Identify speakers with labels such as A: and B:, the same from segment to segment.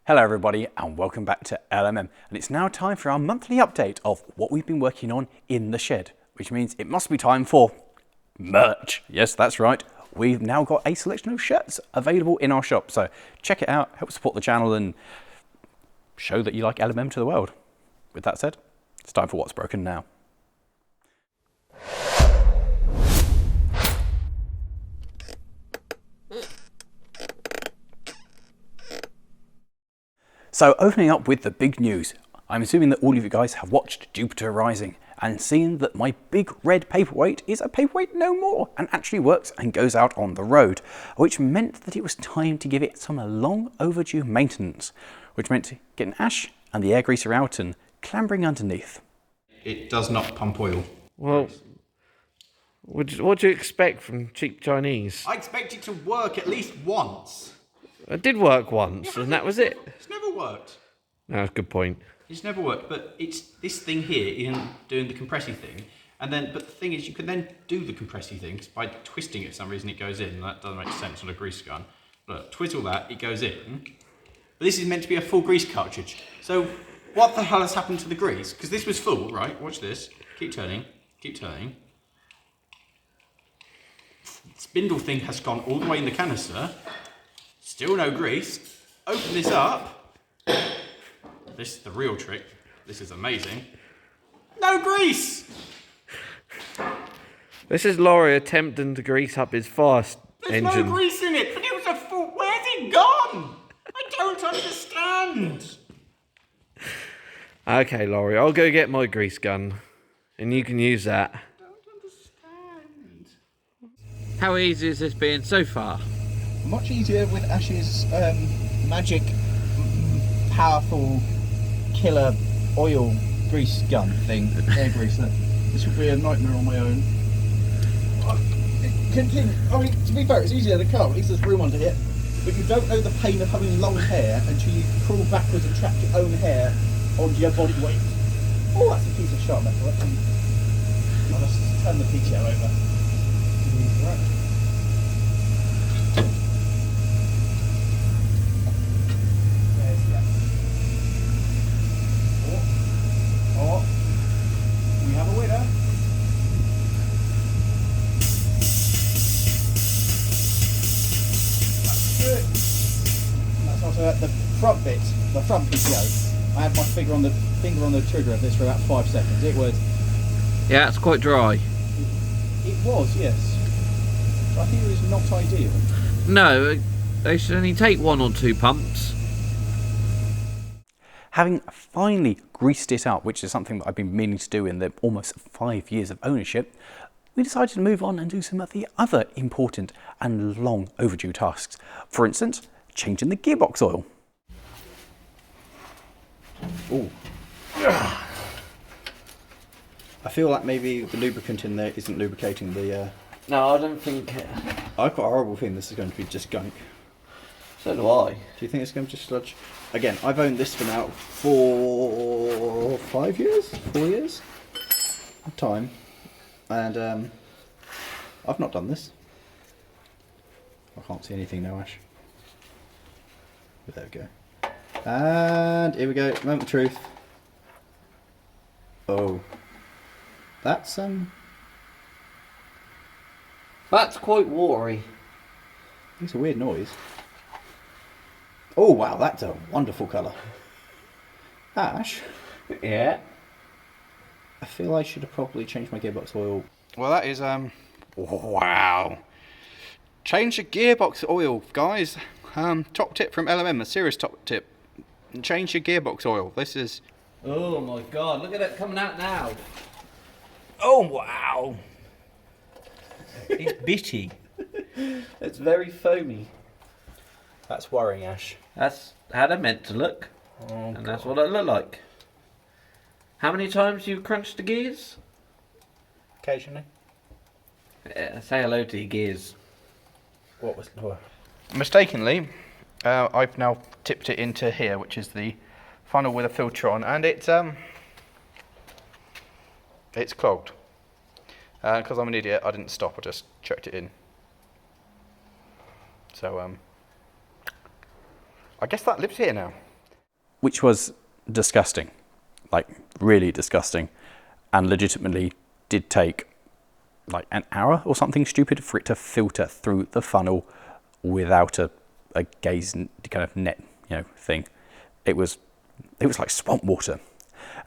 A: Hello everybody and welcome back to LMM, and it's now time for our monthly update of what we've been working on in the shed, which means it must be time for merch. Yes, that's right. We've now got a selection of shirts available in our shop, so check it out, help support the channel and show that you like LMM to the world. With that said, it's time for What's Broken Now. So opening up with the big news, I'm assuming that all of you guys have watched Jupiter Rising and seen that my big red paperweight is a paperweight no more and actually works and goes out on the road, which meant that it was time to give it some long overdue maintenance, which meant getting Ash and the air greaser out and clambering underneath.
B: It does not pump oil.
C: Well, what do you expect from cheap Chinese?
B: I expect it to work at least once.
C: It did work once, and that was it.
B: It's never worked.
C: No, that's a good point.
B: It's never worked, but it's this thing here isn't doing the compressy thing. And then, but the thing is, you can then do the compressy thing 'cause by twisting it for some reason it goes in. That doesn't make sense on a grease gun. Look, twizzle that, it goes in. But this is meant to be a full grease cartridge. So what the hell has happened to the grease? Because this was full, right? Watch this. Keep turning. Keep turning. The spindle thing has gone all the way in the canister. Still no grease. Open this up. This is the real trick. This is amazing. No grease!
C: This is Lawrie attempting to grease up his fast
B: There's
C: engine.
B: no grease in it, but it was a full... Where's it gone? I don't understand.
C: Okay, Lawrie, I'll go get my grease gun, and you can use that.
B: I don't understand.
C: How easy has this been so far?
D: Much easier with Ash's magic, powerful, killer oil grease gun thing, air greaser. This would be a nightmare on my own. Continue. I mean, to be fair, it's easier than the car. At least there's room under here. But you don't know the pain of having long hair until you crawl backwards and trap your own hair onto your body weight. Oh, that's a piece of sharp metal. I'll just turn the peach out over. Right. Oh, we have a winner. That's good. That's also the front bit, the front PTO. I had my finger on the trigger of this for about 5 seconds. It was.
C: Yeah, it's quite dry.
D: It was, yes. But I think it was not ideal.
C: No, they should only take 1 or 2 pumps.
A: Having finally greased it up, which is something that I've been meaning to do in the almost 5 years of ownership, we decided to move on and do some of the other important and long overdue tasks. For instance, changing the gearbox oil.
D: Ooh. I feel like maybe the lubricant in there isn't lubricating the...
C: No, I don't think...
D: I've got a horrible feeling this is going to be just gunk.
C: So do I.
D: Do you think it's going to just sludge? Again, I've owned this for now 4 years of time, and I've not done this. I can't see anything now, Ash. But there we go. And here we go, moment of truth. Oh, that's
C: That's quite watery.
D: it's a weird noise. Oh wow, that's a wonderful colour. Ash,
C: Yeah.
D: I feel I should have probably changed my gearbox oil.
B: Well, that is, wow. Change the gearbox oil, guys. Top tip from LMM, a serious top tip. Change your gearbox oil. This is...
C: Oh my god, look at it coming out now.
A: Oh wow! It's bitty.
C: It's very foamy.
A: That's worrying, Ash.
C: That's how they're meant to look. And that's what it looked like. How many times you crunched the gears?
A: Occasionally.
C: Yeah, say hello to your gears.
A: What was...
B: Mistakenly, I've now tipped it into here, which is the funnel with a filter on, and it's clogged. Because I'm an idiot, I didn't stop, I just checked it in. So, I guess that lives here now.
A: which was disgusting, like really disgusting, and legitimately did take like an hour or something stupid for it to filter through the funnel without a gaze kind of net, thing. It was like swamp water.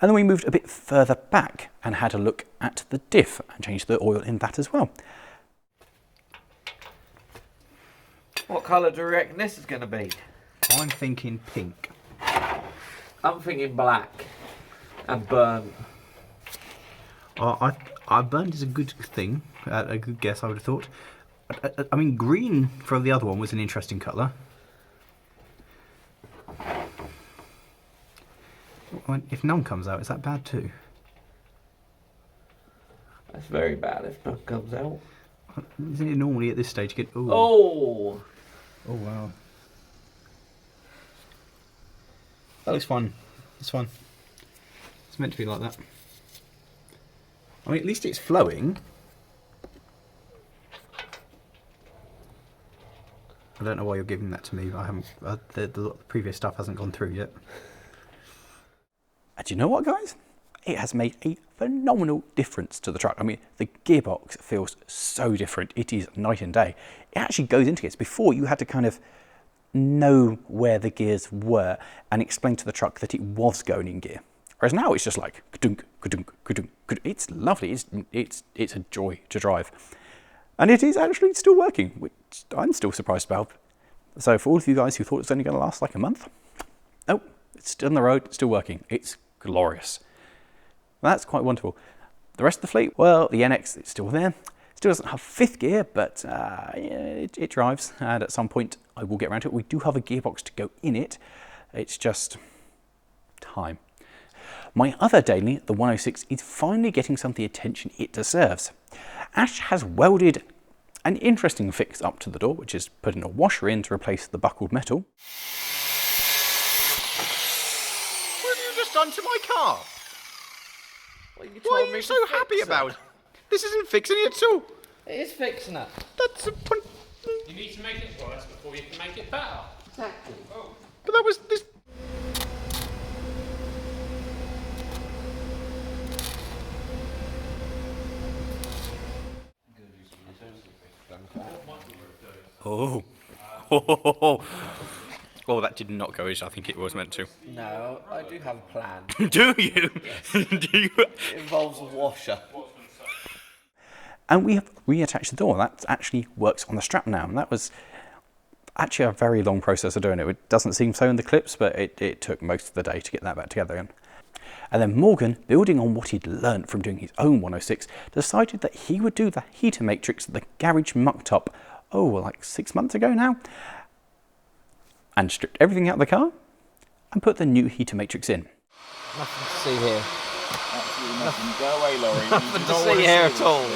A: And then we moved a bit further back and had a look at the diff and changed the oil in that as well.
C: What colour do you reckon this is going to be?
B: I'm thinking pink.
C: I'm thinking black and burnt.
B: I burned is a good thing, a good guess, I would have thought. I mean, green for the other one was an interesting colour. If none comes out, is that bad too?
C: That's very bad if none comes out.
B: Isn't it normally at this stage you get... Ooh.
C: Oh!
B: Oh, wow. That looks fun. It's fun. It's meant to be like that. I mean, at least it's flowing. I don't know why you're giving that to me. I haven't. The previous stuff hasn't gone through yet.
A: And you know what, guys? It has made a phenomenal difference to the truck. I mean, the gearbox feels so different. It is night and day. It actually goes into gears. Before, you had to kind of know where the gears were and explain to the truck that it was going in gear. Whereas now it's just like ka-dunk, ka-dunk, ka-dunk, ka-dunk. It's lovely. It's a joy to drive. And it is actually still working, which I'm still surprised about. So for all of you guys who thought it was only going to last like a month, oh, it's still on the road, still working. It's glorious. That's quite wonderful. The rest of the fleet, well, the NX, it's still there. Still doesn't have fifth gear, but it drives. And at some point, I will get around to it. We do have a gearbox to go in it. It's just time. My other daily, the 106, is finally getting some of the attention it deserves. Ash has welded an interesting fix up to the door, which is putting a washer in to replace the buckled metal.
E: What have you just done to my car?
C: Well, you
E: Why
C: told
E: are
C: me
E: you
C: to
E: so
C: fix
E: happy
C: it.
E: about it? This isn't fixing it at all.
C: It is fixing it.
E: That's a point.
F: You need to make it worse before you can make it better.
C: Exactly.
E: But that was this.
B: Oh. Oh, that did not go as I think it was meant to.
C: No, I do have a plan.
B: Do you? Do you?
C: It involves a washer.
A: And we have reattached the door. That actually works on the strap now. And that was actually a very long process of doing it. It doesn't seem so in the clips, but it took most of the day to get that back together again. And then Morgan, building on what he'd learnt from doing his own 106, decided that he would do the heater matrix that the garage mucked up, like 6 months ago now, and stripped everything out of the car and put the new heater matrix in.
C: Nothing to see here.
E: Absolutely nothing. Go away, Lawrie.
C: Nothing to see here at all.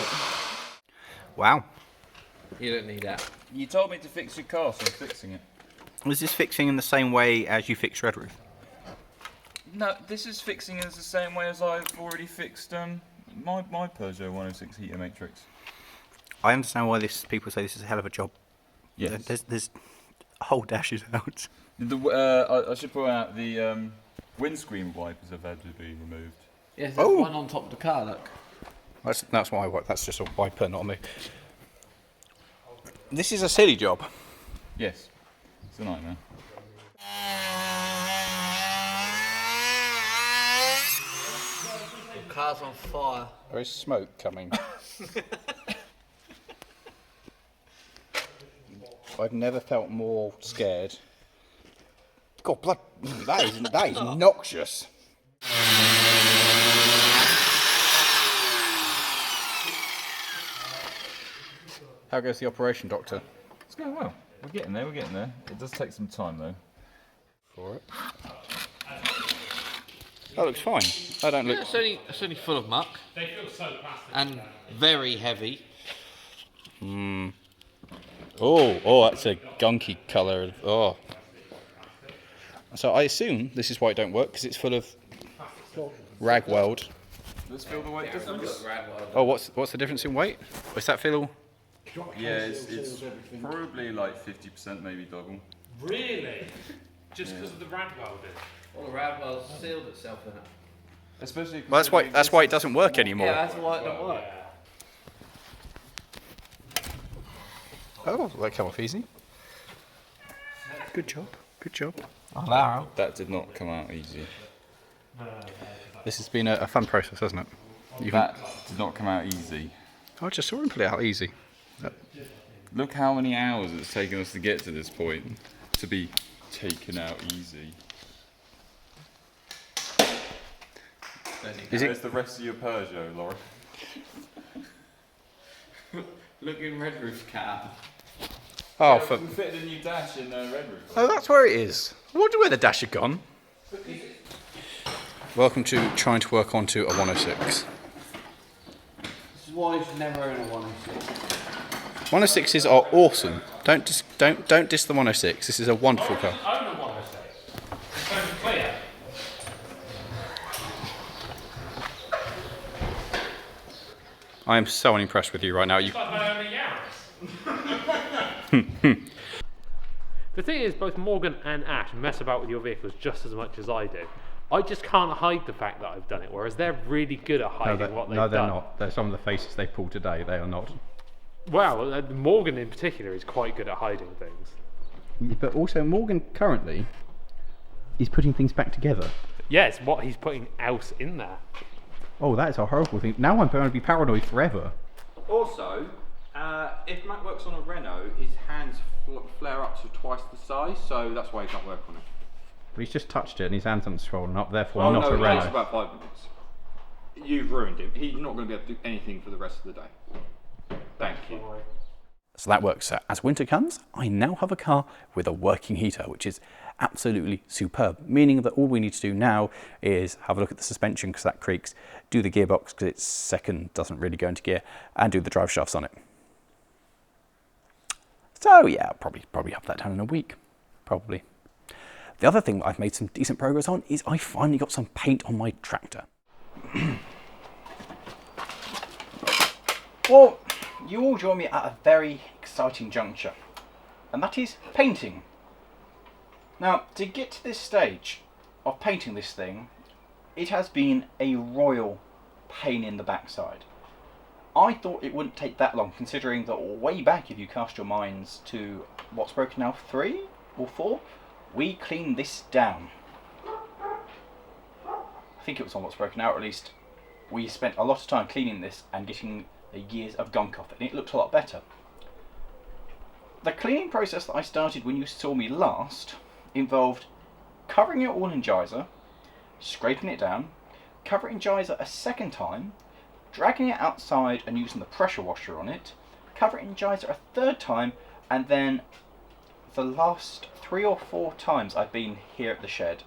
B: Wow.
C: You don't need that.
E: You told me to fix your car, so I'm fixing it.
B: Was this fixing in the same way as you fixed Red Roof?
G: No, this is fixing it the same way as I've already fixed my Peugeot 106 heater matrix.
B: I understand why people say this is a hell of a job.
G: Yes.
B: There's whole dashes out.
G: I should point out the windscreen wipers have had to be removed.
C: Yes, there's one on top of the car, look.
B: That's why that's just a wiper, not me. This is a silly job.
G: Yes, it's a nightmare.
C: The car's on fire.
B: There is smoke coming. I've never felt more scared. God, blood! That is noxious. How goes the operation, Doctor?
G: It's going well. We're getting there. It does take some time though.
B: For it. That looks fine. I don't look.
C: It's only full of muck.
F: They feel so plastic.
C: And very heavy.
B: Oh, that's a gunky colour. Oh. So I assume this is why it don't work, because it's full of rag weld.
G: Let's feel the weight difference.
B: Oh, what's the difference in weight? What's that feel?
G: Yeah, it's probably like 50%, maybe double.
F: Really? Just because of the rad welding.
C: Well, the rad well sealed itself in it.
G: Especially.
A: Well, that's why it doesn't work anymore.
C: Yeah, that's why it don't work.
A: Oh, that came off easy. Good job. Good job.
G: That did not come out easy.
A: This has been a fun process, hasn't it?
G: That did not come out easy.
A: I just saw him pull it out easy.
G: Look how many hours it's taken us to get to this point to be taken out easy.
A: Is it?
G: Where's the rest of your Peugeot, Lawrie?
C: Looking red roof cat.
A: Oh,
G: We fitted a new dash in Red Roof.
A: oh, that's where it is. I wonder where the dash had gone. Welcome to trying to work onto a 106.
C: This is why you should never own a 106.
A: 106s are awesome. Don't diss the 106. This is a wonderful car.
F: I own a 106. It's very clear.
A: I am so unimpressed with you right now.
F: It's like I own a Yaris. The thing is, both Morgan and Ash mess about with your vehicles just as much as I do. I just can't hide the fact that I've done it, whereas they're really good at hiding what they've done.
A: No, they're not. They're some of the faces they pulled today. They are not.
F: Well, Morgan in particular is quite good at hiding things.
A: But also, Morgan currently is putting things back together.
F: Yeah, it's what he's putting else in there.
A: Oh, that is a horrible thing. Now I'm going to be paranoid forever.
H: Also, if Matt works on a Renault, his hands flare up to twice the size, so that's why he can't work on it.
A: But he's just touched it and his hands haven't swollen up, therefore
H: Oh
A: not
H: no,
A: a
H: it takes
A: Renault.
H: about 5 minutes. You've ruined him. He's not going to be able to do anything for the rest of the day. Thank you.
A: So that works. As winter comes, I now have a car with a working heater, which is absolutely superb, meaning that all we need to do now is have a look at the suspension because that creaks, do the gearbox because its second doesn't really go into gear, and do the drive shafts on it. So yeah, I'll probably have that done in a week, probably. The other thing that I've made some decent progress on is I finally got some paint on my tractor. Well, you all join me at a very exciting juncture, and that is painting. Now, to get to this stage of painting this thing, it has been a royal pain in the backside. I thought it wouldn't take that long, considering that way back, if you cast your minds to What's Broken Now 3 or 4, we cleaned this down. I think it was on What's Broken Now, or at least we spent a lot of time cleaning this and getting the years of gunk off it, and it looked a lot better. The cleaning process that I started when you saw me last involved covering it all in geyser, scraping it down, covering geyser a second time, dragging it outside and using the pressure washer on it, covering geyser a third time, and then the last 3 or 4 times I've been here at the shed,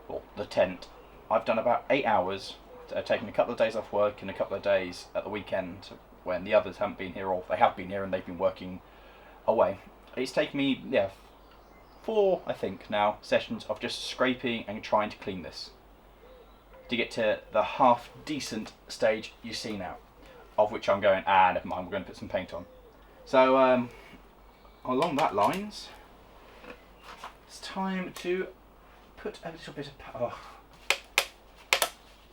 A: or the tent, I've done about 8 hours, taking a couple of days off work and a couple of days at the weekend when the others haven't been here, or they have been here and they've been working away. It's taken me, 4, I think now, sessions of just scraping and trying to clean this to get to the half decent stage you see now, of which I'm going, never mind, we're going to put some paint on. So along that lines, it's time to put a little bit of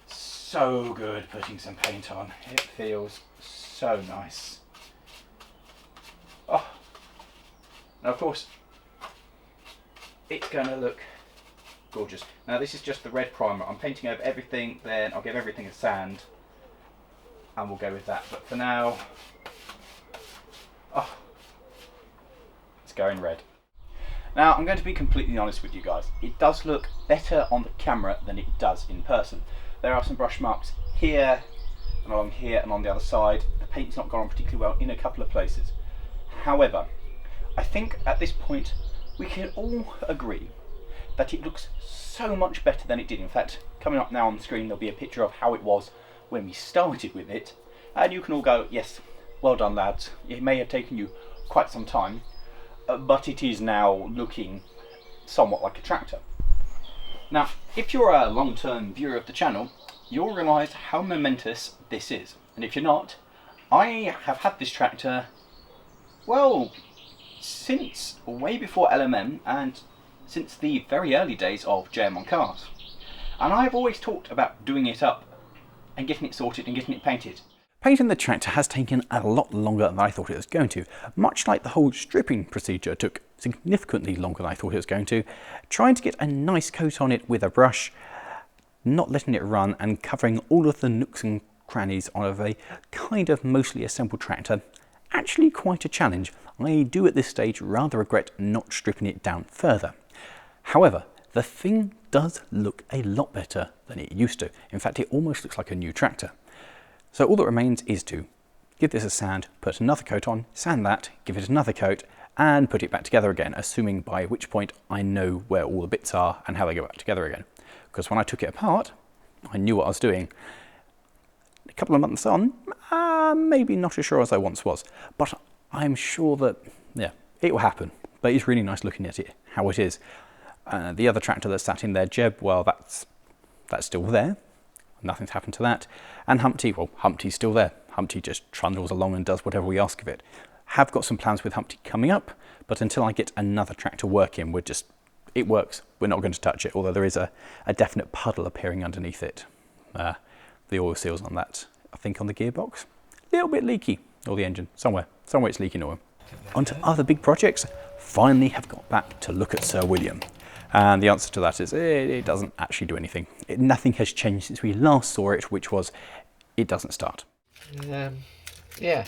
A: so good putting some paint on. It feels so nice. Oh, now of course it's going to look gorgeous. Now this is just the red primer. I'm painting over everything, then I'll give everything a sand and we'll go with that. But for now, it's going red. Now I'm going to be completely honest with you guys. It does look better on the camera than it does in person. There are some brush marks here and along here and on the other side. The paint's not gone on particularly well in a couple of places. However, I think at this point we can all agree that it looks so much better than it did. In fact, coming up now on the screen there'll be a picture of how it was when we started with it, and you can all go, yes, well done lads, it may have taken you quite some time, but it is now looking somewhat like a tractor. Now, if you're a long-term viewer of the channel, you'll realise how momentous this is, and if you're not, I have had this tractor, well, since way before LMM, and since the very early days of JM on Cars. And I've always talked about doing it up and getting it sorted and getting it painted. Painting the tractor has taken a lot longer than I thought it was going to, much like the whole stripping procedure took significantly longer than I thought it was going to. Trying to get a nice coat on it with a brush, not letting it run, and covering all of the nooks and crannies of a kind of mostly assembled tractor, actually quite a challenge. I do at this stage rather regret not stripping it down further. However, the thing does look a lot better than it used to. In fact, it almost looks like a new tractor. So all that remains is to give this a sand, put another coat on, sand that, give it another coat, and put it back together again, assuming by which point I know where all the bits are and how they go back together again. Because when I took it apart, I knew what I was doing. A couple of months on, maybe not as sure as I once was, but I'm sure that, yeah, it will happen. But it's really nice looking at it, how it is. The other tractor that's sat in there, Jeb, well, that's still there. Nothing's happened to that. And Humpty, well, Humpty's still there. Humpty just trundles along and does whatever we ask of it. Have got some plans with Humpty coming up, but until I get another tractor working, it works. We're not going to touch it, although there is a definite puddle appearing underneath it. The oil seals on that, I think on the gearbox, a little bit leaky, or the engine, somewhere it's leaking oil. On to other big projects, finally have got back to look at Sir William. And the answer to that is it doesn't actually do anything. Nothing has changed since we last saw it, which was it doesn't start.
C: Yeah.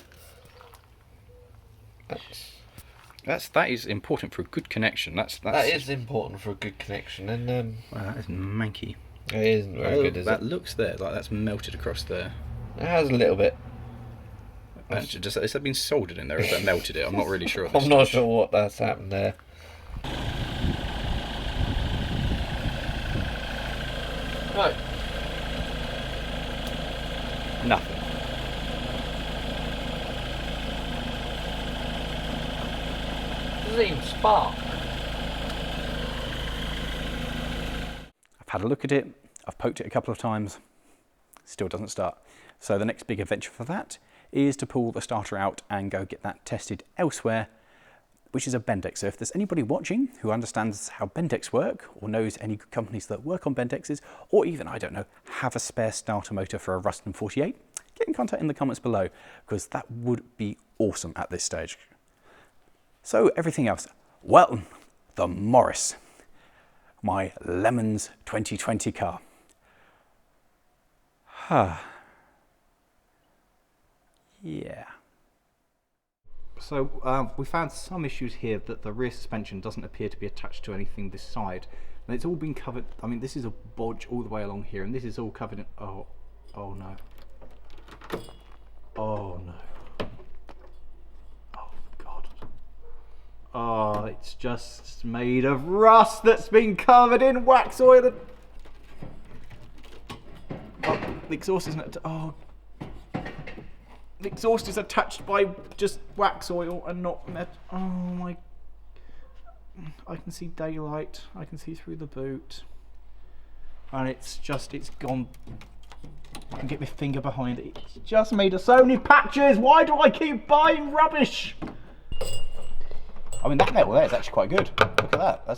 A: That is important for a good connection.
C: That is important for a good connection, and
A: wow, that is manky.
C: it isn't very good, is
A: that
C: it?
A: looks there, like that's melted across there.
C: It has a little bit.
A: Has that been soldered in there, or has that melted it? I'm not really sure.
C: I'm not sure what that's happened there. Right.
A: Nothing.
C: Doesn't even spark.
A: I've had a look at it, I've poked it a couple of times, still doesn't start. So the next big adventure for that is to pull the starter out and go get that tested elsewhere, which is a Bendix. So if there's anybody watching who understands how Bendix work, or knows any companies that work on Bendixes, or even, I don't know, have a spare starter motor for a Ruston 48, get in contact in the comments below, because that would be awesome at this stage. So everything else, well, the Morris, my LMMons 2020 car. Yeah. So we found some issues here that the rear suspension doesn't appear to be attached to anything this side. And it's all been covered, I mean, this is a bodge all the way along here, and this is all covered in, oh no. Oh no. Oh God. Oh, it's just made of rust that's been covered in wax oil. And... oh, the exhaust isn't, oh. The exhaust is attached by just wax oil and not metal. Oh my. I can see daylight. I can see through the boot. And it's gone. I can get my finger behind it. It's just made of so many patches. Why do I keep buying rubbish? I mean, that metal there is actually quite good. Look at that. I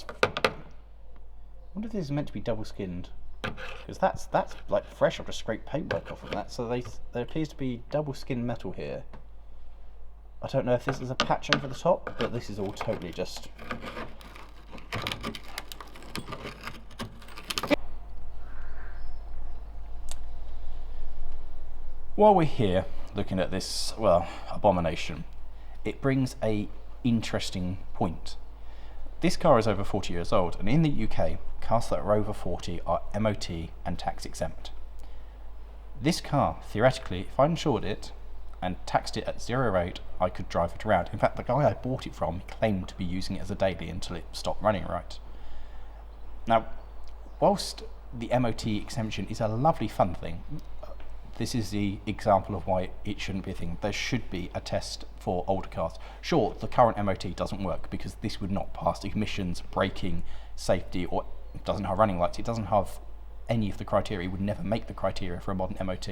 A: wonder if this is meant to be double skinned. Because that's like fresh off the scraped paintwork off of that. So there appears to be double skin metal here. I don't know if this is a patch over the top, but this is all totally just... While we're here looking at this, well, abomination, it brings a interesting point. This car is over 40 years old, and in the UK, cars that are over 40 are MOT and tax exempt. This car, theoretically, if I insured it and taxed it at 0 rate, I could drive it around. In fact, the guy I bought it from claimed to be using it as a daily until it stopped running right. Now, whilst the MOT exemption is a lovely fun thing, this is the example of why it shouldn't be a thing. There should be a test for older cars. Sure, the current MOT doesn't work because this would not pass emissions, braking, safety, or it doesn't have running lights. It doesn't have any of the criteria. It would never make the criteria for a modern MOT.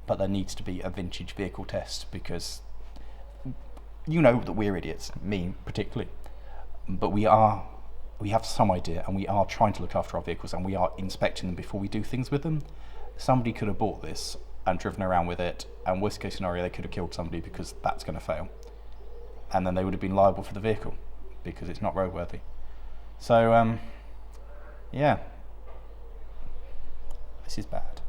A: But there needs to be a vintage vehicle test because you know that we're idiots, me particularly. But we are we have some idea, and we are trying to look after our vehicles, and we are inspecting them before we do things with them. Somebody could have bought this and driven around with it, and worst case scenario, they could have killed somebody because that's going to fail. And then they would have been liable for the vehicle because it's not roadworthy. So, yeah, this is bad.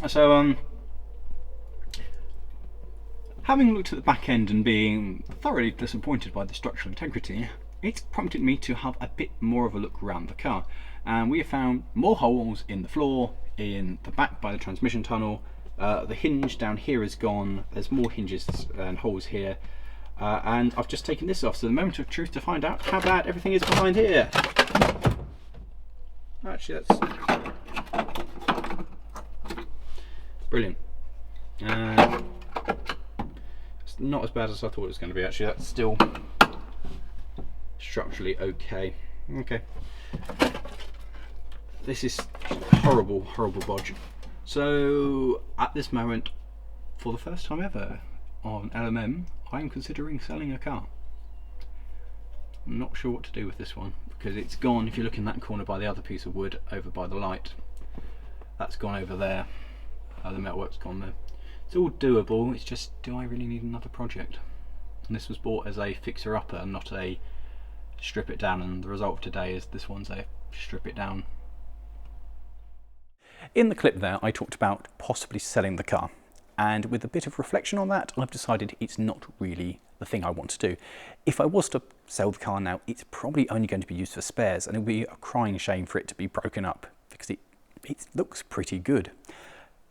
A: So, having looked at the back end and being thoroughly disappointed by the structural integrity, it's prompted me to have a bit more of a look around the car. And we have found more holes in the floor, in the back by the transmission tunnel. The hinge down here is gone. There's more hinges and holes here. And I've just taken this off, so the moment of truth to find out how bad everything is behind here. Actually, that's brilliant. It's not as bad as I thought it was going to be, actually. That's still structurally okay. Okay. This is horrible, horrible bodge. So, at this moment, for the first time ever on LMM, I am considering selling a car. I'm not sure what to do with this one, because it's gone. If you look in that corner by the other piece of wood over by the light, that's gone over there. The metalwork's gone there. It's all doable, it's just, do I really need another project? And this was bought as a fixer-upper and not a strip it down, and the result of today is this one's a strip it down. In the clip there, I talked about possibly selling the car, and with a bit of reflection on that, I've decided it's not really the thing I want to do. If I was to sell the car now, it's probably only going to be used for spares, and it would be a crying shame for it to be broken up, because it looks pretty good.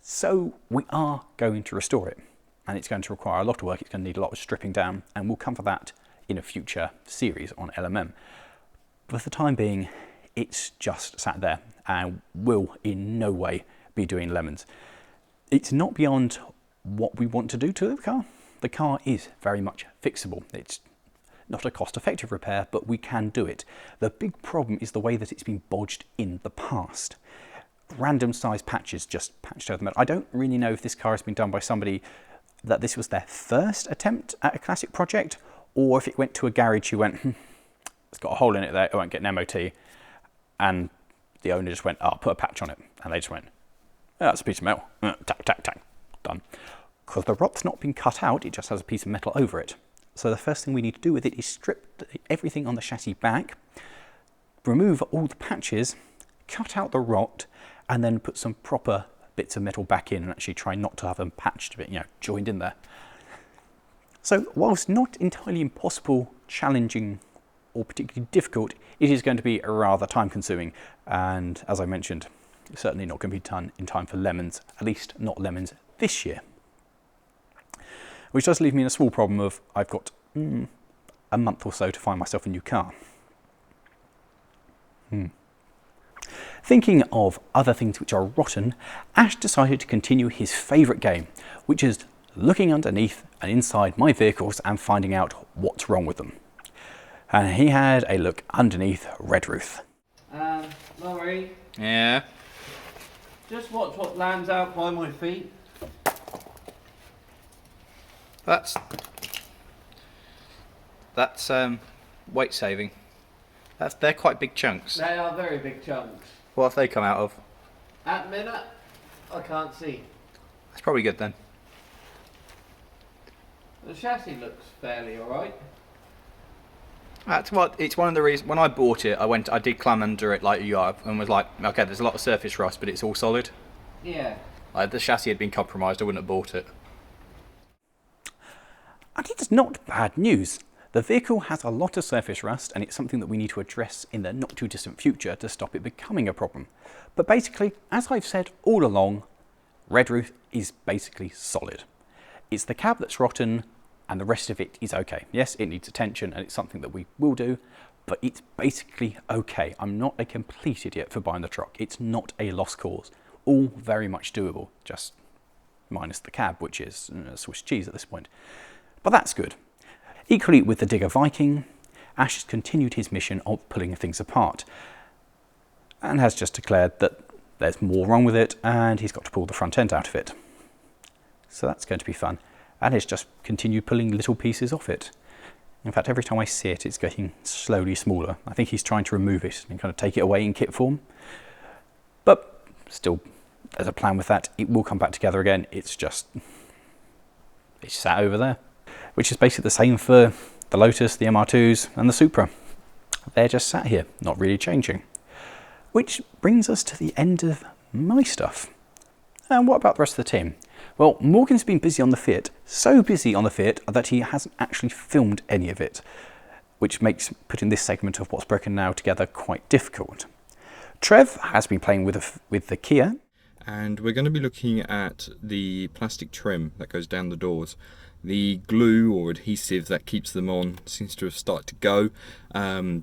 A: So we are going to restore it, and it's going to require a lot of work. It's going to need a lot of stripping down, and we'll cover that in a future series on LMM. But for the time being, it's just sat there and will in no way be doing lemons. It's not beyond what we want to do to the car. The car is very much fixable. It's not a cost-effective repair, but we can do it. The big problem is the way that it's been bodged in the past. Random size patches just patched over the metal. I don't really know if this car has been done by somebody that this was their first attempt at a classic project, or if it went to a garage who went, it's got a hole in it there, it won't get an MOT, and the owner just went, put a patch on it, and they just went, that's a piece of metal, tack, tack, tack, done. Because the rot's not been cut out, it just has a piece of metal over it. So the first thing we need to do with it is strip everything on the chassis back, remove all the patches, cut out the rot, and then put some proper bits of metal back in and actually try not to have them patched a bit, joined in there. So whilst not entirely impossible, challenging, or particularly difficult, it is going to be rather time consuming. And as I mentioned, it's certainly not going to be done in time for lemons, at least not lemons this year. Which does leave me in a small problem of I've got a month or so to find myself a new car. Thinking of other things which are rotten, Ash decided to continue his favourite game, which is looking underneath and inside my vehicles and finding out what's wrong with them. And he had a look underneath Red Ruth.
C: Lawrie,
E: Yeah.
C: just watch what lands out by my feet.
A: That's weight saving. They're quite big chunks.
C: They are very big chunks.
A: What have they come out of?
C: At the minute, I can't see.
A: That's probably good then.
C: The chassis looks fairly alright.
A: It's one of the reasons when I bought it, I did climb under it like you are and was like, okay, there's a lot of surface rust, but it's all solid.
C: Yeah.
A: Like the chassis had been compromised, I wouldn't have bought it. And it's not bad news. The vehicle has a lot of surface rust, and it's something that we need to address in the not too distant future to stop it becoming a problem. But basically, as I've said all along, Red Ruth is basically solid. It's the cab that's rotten, and the rest of it is okay. Yes, it needs attention, and it's something that we will do, but it's basically okay. I'm not a complete idiot for buying the truck. It's not a lost cause. All very much doable, just minus the cab, which is Swiss cheese at this point. But that's good. Equally with the Digger Viking, Ash has continued his mission of pulling things apart and has just declared that there's more wrong with it and he's got to pull the front end out of it. So that's going to be fun. and it's just continued pulling little pieces off it. In fact, every time I see it, it's getting slowly smaller. I think he's trying to remove it and kind of take it away in kit form. But still, there's a plan with that. It will come back together again. It's sat over there, which is basically the same for the Lotus, the MR2s, and the Supra. They're just sat here, not really changing. Which brings us to the end of my stuff. And what about the rest of the team? Well, Morgan's been busy on the Fiat, so busy on the Fiat that he hasn't actually filmed any of it, which makes putting this segment of What's Broken Now together quite difficult. Trev has been playing with the Kia.
I: And we're going to be looking at the plastic trim that goes down the doors. The glue or adhesive that keeps them on seems to have started to go,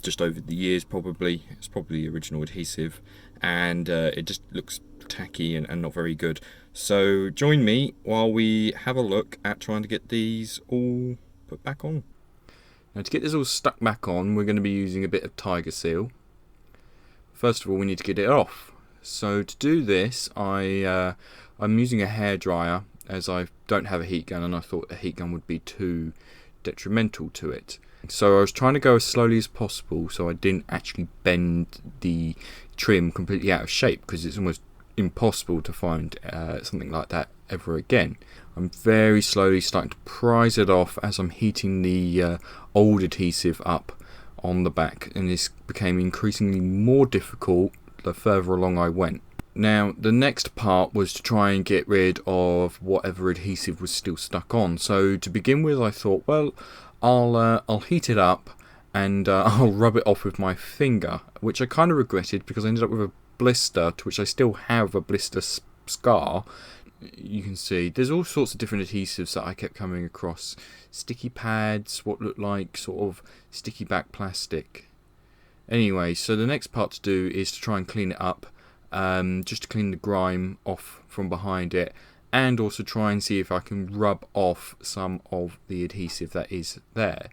I: just over the years probably. It's probably the original adhesive, and it just looks tacky and not very good. So join me while we have a look at trying to get these all put back on. Now to get this all stuck back on, we're going to be using a bit of Tiger Seal. First of all, we need to get it off. So to do this, I'm using a hairdryer, as I don't have a heat gun and I thought a heat gun would be too detrimental to it. So I was trying to go as slowly as possible so I didn't actually bend the trim completely out of shape, because it's almost impossible to find something like that ever again. I'm very slowly starting to prise it off as I'm heating the old adhesive up on the back, and this became increasingly more difficult the further along I went. Now the next part was to try and get rid of whatever adhesive was still stuck on. So to begin with, I thought, well, I'll heat it up and I'll rub it off with my finger, which I kind of regretted because I ended up with a blister, to which I still have a blister scar. You can see there's all sorts of different adhesives that I kept coming across. Sticky pads, what looked like sort of sticky back plastic. Anyway, so the next part to do is to try and clean it up, just to clean the grime off from behind it, and also try and see if I can rub off some of the adhesive that is there.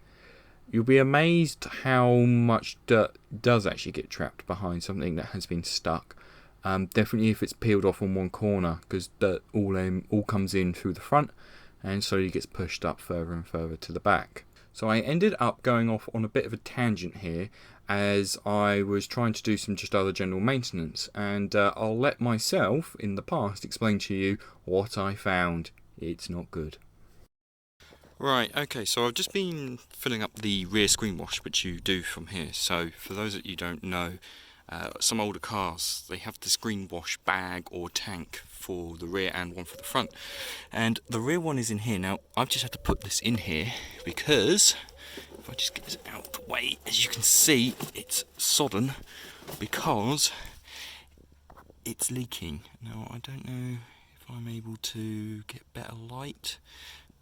I: You'll be amazed how much dirt does actually get trapped behind something that has been stuck. Definitely if it's peeled off on one corner, because dirt all comes in through the front and slowly gets pushed up further and further to the back. So I ended up going off on a bit of a tangent here, as I was trying to do some just other general maintenance, and I'll let myself in the past explain to you what I found. It's not good. Right, okay, so I've just been filling up the rear screen wash, which you do from here. So for those that you don't know, some older cars, they have the screen wash bag or tank for the rear and one for the front, and the rear one is in here. Now I've just had to put this in here because if I just get this out of the way, as you can see, it's sodden because it's leaking. Now I don't know if I'm able to get better light,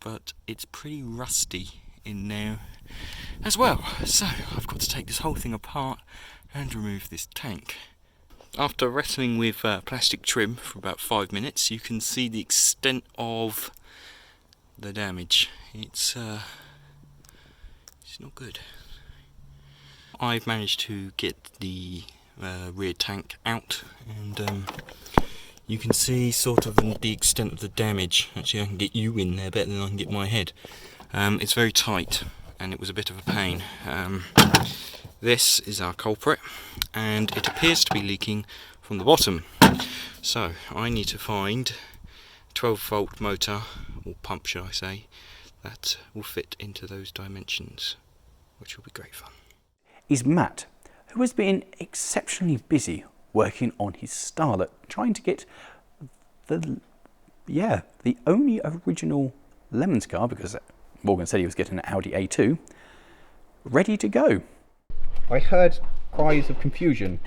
I: but it's pretty rusty in there as well. So I've got to take this whole thing apart and remove this tank. After wrestling with plastic trim for about 5 minutes, you can see the extent of the damage. It's not good. I've managed to get the rear tank out, and you can see sort of the extent of the damage. Actually, I can get you in there better than I can get my head. It's very tight, and it was a bit of a pain. This is our culprit, and it appears to be leaking from the bottom. So I need to find a 12-volt motor, or pump should I say, that will fit into those dimensions, which will be great fun.
A: Is Matt, who has been exceptionally busy working on his Starlet, trying to get the only original Lemons car, because Morgan said he was getting an Audi A2, ready to go. I heard cries of confusion.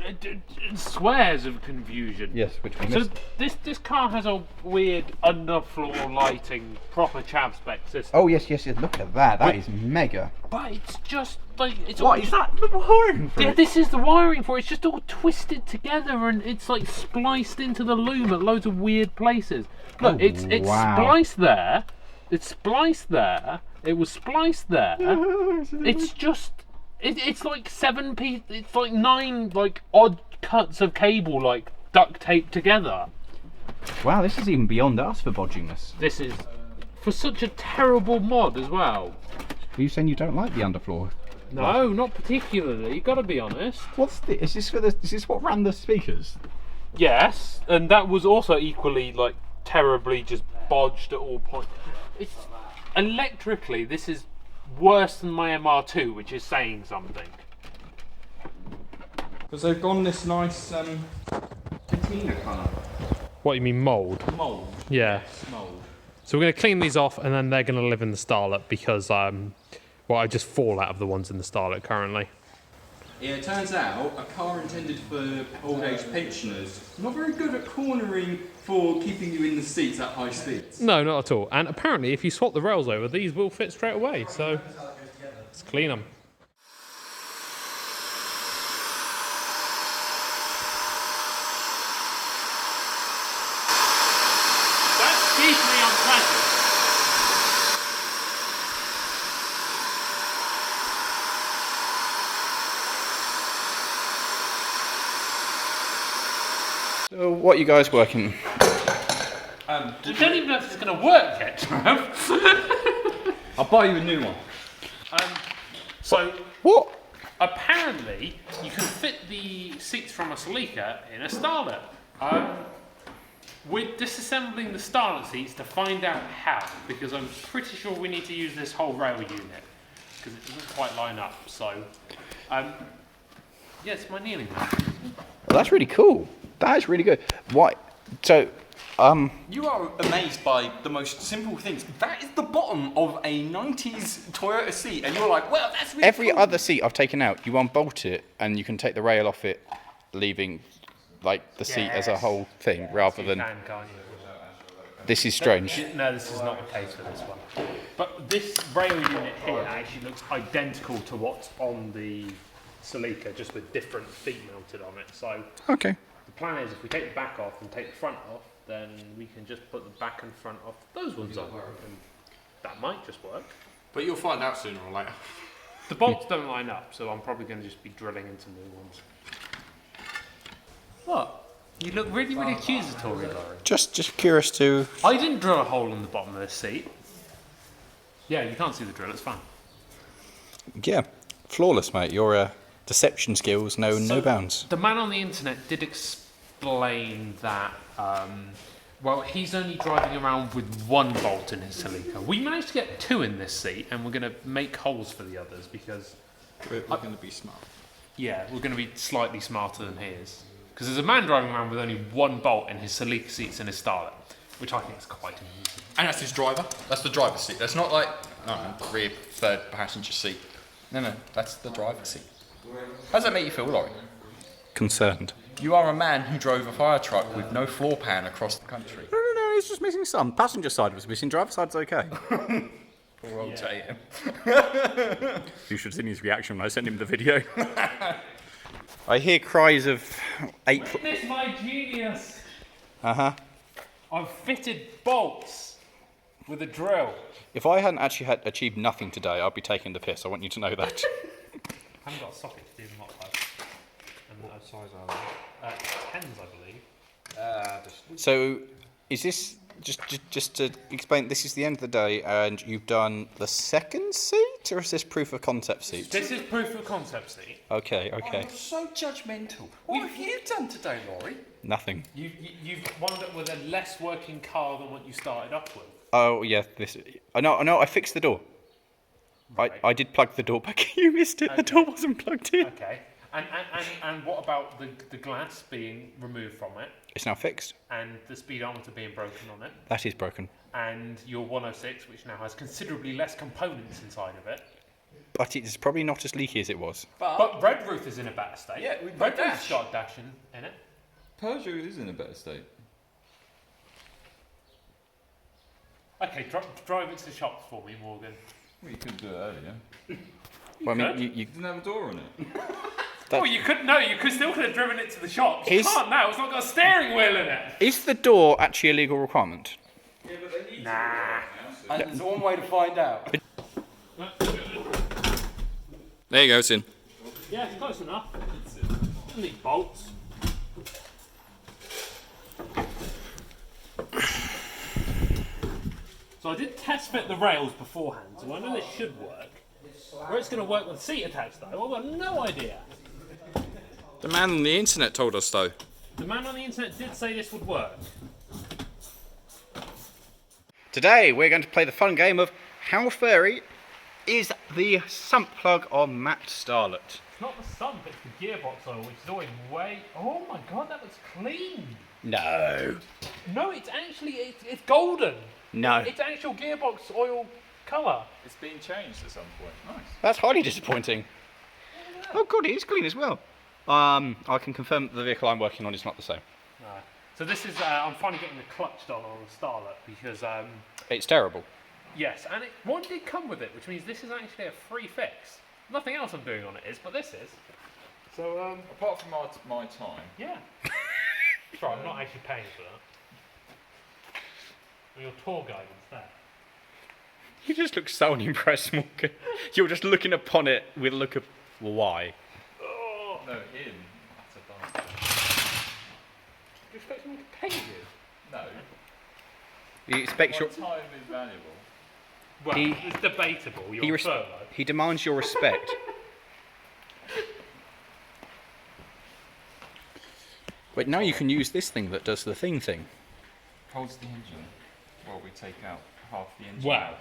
F: Swears of confusion.
A: Yes, which we
F: So
A: missed.
F: this car has a weird underfloor lighting, proper chav spec system.
A: Oh yes, look at that. That is mega.
F: But it's just like it's
A: What
F: all,
A: is that? The wiring for
F: Yeah,
A: it?
F: this is the wiring for it. It's just all twisted together, and it's like spliced into the loom at loads of weird places. Look, it's
A: wow.
F: spliced there. It's spliced there. It was spliced there. It's just. It's like 7 pieces. It's like 9 like odd cuts of cable like duct taped together.
A: Wow, this is even beyond us for bodginess.
F: This is for such a terrible mod as well.
B: Are you saying you don't like the underfloor?
F: No, not particularly. You got to be honest.
B: What's this? Is this what ran the speakers?
F: Yes, and that was also equally like terribly just bodged at all points. It's electrically, this is worse than my MR2, which is saying something.
H: Because they've gone this nice patina colour.
F: What, you mean mould?
H: Mould.
F: Yeah.
H: Mould.
F: So we're going to clean these off, and then they're going to live in the Starlet because, well, I just fall out of the ones in the Starlet currently.
H: Yeah, it turns out a car intended for old age pensioners not very good at cornering for keeping you in the seats at high speeds.
F: No, not at all. And apparently, if you swap the rails over, these will fit straight away. So let's clean them. That's deeply unpleasant.
B: So what are you guys working?
F: I don't even know if it's going to work yet, Trev.
B: I'll buy you a new one.
F: So
B: What?
F: apparently, you can fit the seats from a Celica in a Starlet. We're disassembling the Starlet seats to find out how, because I'm pretty sure we need to use this whole rail unit, because it doesn't quite line up. So, yeah, it's my kneeling mat.
B: Well, that's really cool. That is really good. Why? So,
H: You are amazed by the most simple things. That is the bottom of a 90s Toyota seat, and you're like, well, that's really
B: every
H: cool.
B: other seat I've taken out, you unbolt it and you can take the rail off it, leaving like the seat as a whole thing, rather than.
F: Can't you?
B: This is strange.
F: No, this is not the case for this one. But this rail unit here actually looks identical to what's on the Celica, just with different feet mounted on it. So
B: Okay.
F: the plan is, if we take the back off and take the front off, then we can just put the back and front of those ones on, and that might just work.
H: But you'll find out sooner or later.
F: The bolts don't line up, so I'm probably going to just be drilling into new ones. What? You look really, really accusatory, Lawrie.
B: Just curious to.
F: I didn't drill a hole in the bottom of this seat. Yeah, you can't see the drill, it's fine.
B: Yeah, flawless, mate. Your deception skills know no bounds.
F: The man on the internet did explain that, well, he's only driving around with one bolt in his Celica. We managed to get two in this seat, and we're going to make holes for the others because...
E: We're going to be smart.
F: Yeah, we're going to be slightly smarter than his. Because there's a man driving around with only one bolt in his Celica seats in his Starlet, which I think is quite amusing.
E: And that's his driver. That's the driver's seat. That's not like, I don't know, rear, third passenger seat. No, that's the driver's seat. How does that make you feel, Lawrie?
B: Concerned.
E: You are a man who drove a fire truck with no floor pan across the country.
B: No, he's just missing some. Passenger side was missing, driver side's okay.
E: Poor old JM.
B: You should have seen his reaction when I sent him the video. I hear cries of April.
F: Witness my genius!
B: Uh-huh.
F: I've fitted bolts with a drill.
B: If I hadn't actually achieved nothing today, I'd be taking the piss. I want you to know that.
F: I haven't got a socket to do them up like. And what size are they? 10s, I believe.
B: So, is this just to explain? This is the end of the day, and you've done the second seat, or is this proof of concept seat?
F: This is proof of concept seat.
B: Okay.
E: You're so judgmental. What have you done today, Lawrie?
B: Nothing.
F: You've wound up with a less working car than what you started up with.
B: Oh yeah, this. I know. I fixed the door.
F: Right.
B: I did plug the door back. You missed it. The door wasn't plugged in.
F: Okay. And what about the glass being removed from it,
B: It's now fixed.
F: and the speedometer being broken on it,
B: That is broken.
F: and your 106, which now has considerably less components inside of it?
B: But it's probably not as leaky as it was.
F: But Red Roof is in a better state.
E: Yeah, with
F: Red
E: the
F: Roof's
E: dash.
F: got a dash in it.
G: Peugeot is in a better state.
F: Okay, drive it to the shops for me, Morgan.
G: Well, you could do it earlier.
B: Well, I mean,
F: could.
B: you
G: It didn't have a door on it.
F: Well, you could still could have driven it to the shops. You
B: Is-
F: can't now. It's not got a steering wheel in it.
B: is the door actually a legal requirement?
F: Nah.
H: And there's one way to find out.
B: There you go. It's in.
F: Yeah, it's close enough. I need bolts. So I did test fit the rails beforehand, so I know this should work. Where it's going to work with the seat attached though, I've got no idea.
I: The man on the internet told us though.
F: The man on the internet did say this would work.
A: Today we're going to play the fun game of how furry is the sump plug on Matt Starlet.
F: It's not the sump, it's the gearbox oil, which is always way... Oh my god, that looks clean!
A: No.
F: No, it's actually, it's golden.
A: No.
F: It's actual gearbox oil colour.
G: It's been changed at some point. Nice.
A: That's highly disappointing. Oh god, it is clean as well. I can confirm that the vehicle I'm working on is not the same.
F: No. So this is, I'm finally getting the clutch done on the Starlet because...
A: It's terrible.
F: Yes, and one did come with it, which means this is actually a free fix. Nothing else I'm doing on it is, but this is. So,
G: Apart from my time.
F: yeah. Sorry, I'm not actually paying for that. I'm your tour guide instead.
A: You just look so unimpressed, Morgan. You're just looking upon it with a look of why.
F: Oh,
G: No, him. That's a bastard.
F: you expect me to pay you?
G: No.
A: You expect
G: My
A: your...
G: time is valuable.
F: Well,
A: He-
F: it's debatable. You're furloughed.
A: He demands your respect. Wait, now you can use this thing that does the thing.
G: Holds the engine while we take out half the engine.
F: Well,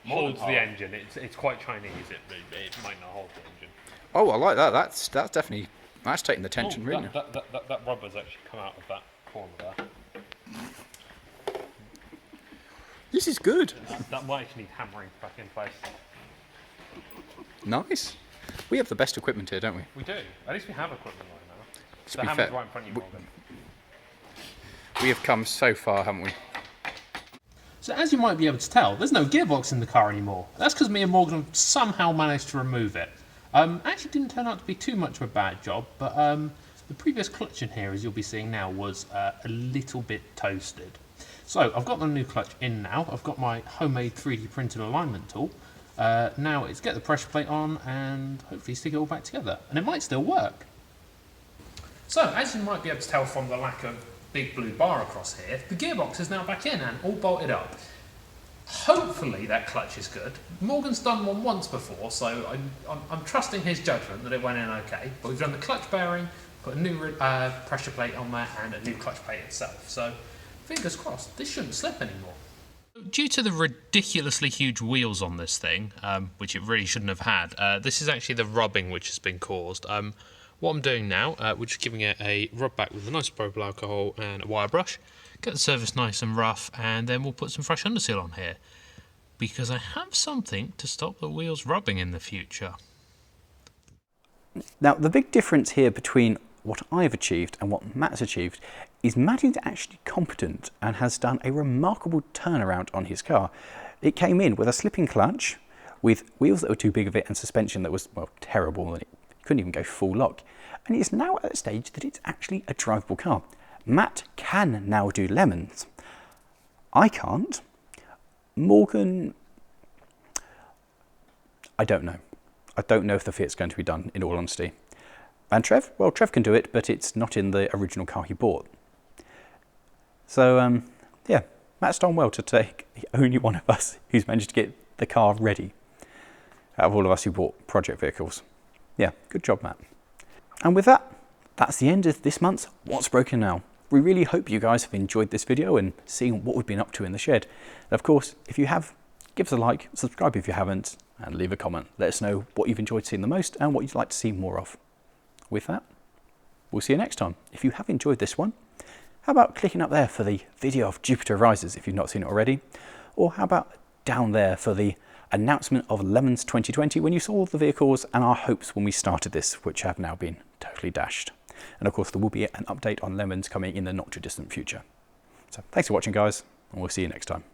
G: More than
F: holds the
G: half.
F: engine. It's quite Chinese. It might not hold the engine.
A: Oh, I like that. That's definitely... That's taking the tension,
F: Oh,
A: really.
F: that rubber's actually come out of that corner there.
A: This is good.
F: That might actually need hammering back in place.
A: Nice. We have the best equipment here, don't we?
F: We do. At least we have equipment right now.
A: To
F: The
A: be
F: hammer's
A: fair,
F: right in front of you, Morgan.
A: we have come so far, haven't we?
F: So as you might be able to tell, there's no gearbox in the car anymore. That's because me and Morgan have somehow managed to remove it. Actually didn't turn out to be too much of a bad job, but the previous clutch in here, as you'll be seeing now, was a little bit toasted. So I've got the new clutch in now. I've got my homemade 3D printed alignment tool. Now it's get the pressure plate on and hopefully stick it all back together. And it might still work. So as you might be able to tell from the lack of big blue bar across here, the gearbox is now back in and all bolted up. Hopefully that clutch is good. Morgan's done one once before, so I'm trusting his judgment that it went in okay. But we've done the clutch bearing, put a new pressure plate on there and a new clutch plate itself. So fingers crossed, this shouldn't slip anymore. Due to the ridiculously huge wheels on this thing, which it really shouldn't have had, this is actually the rubbing which has been caused. What I'm doing now, we're just giving it a rub back with a nice isopropyl alcohol and a wire brush, get the surface nice and rough, and then we'll put some fresh underseal on here. Because I have something to stop the wheels rubbing in the future.
A: Now, the big difference here between what I've achieved and what Matt's achieved is Matt is actually competent and has done a remarkable turnaround on his car. It came in with a slipping clutch, with wheels that were too big of it and suspension that was, well, terrible, and it couldn't even go full lock. And it's now at a stage that it's actually a drivable car. Matt can now do lemons. I can't. Morgan, I don't know. I don't know if the fit's going to be done, in all honesty. And Trev, well, Trev can do it, but it's not in the original car he bought. So, yeah, Matt's done well to take the only one of us who's managed to get the car ready out of all of us who bought project vehicles. Yeah, good job, Matt. And with that, that's the end of this month's What's Broken Now. We really hope you guys have enjoyed this video and seeing what we've been up to in the shed. And of course, if you have, give us a like, subscribe if you haven't, and leave a comment. Let us know what you've enjoyed seeing the most and what you'd like to see more of. With that, we'll see you next time. If you have enjoyed this one, how about clicking up there for the video of Jupiter Rises if you've not seen it already? Or how about down there for the announcement of LMMons 2020 when you saw the vehicles and our hopes when we started this, which have now been totally dashed. And of course, there will be an update on LMMons coming in the not too distant future. So thanks for watching, guys, and we'll see you next time.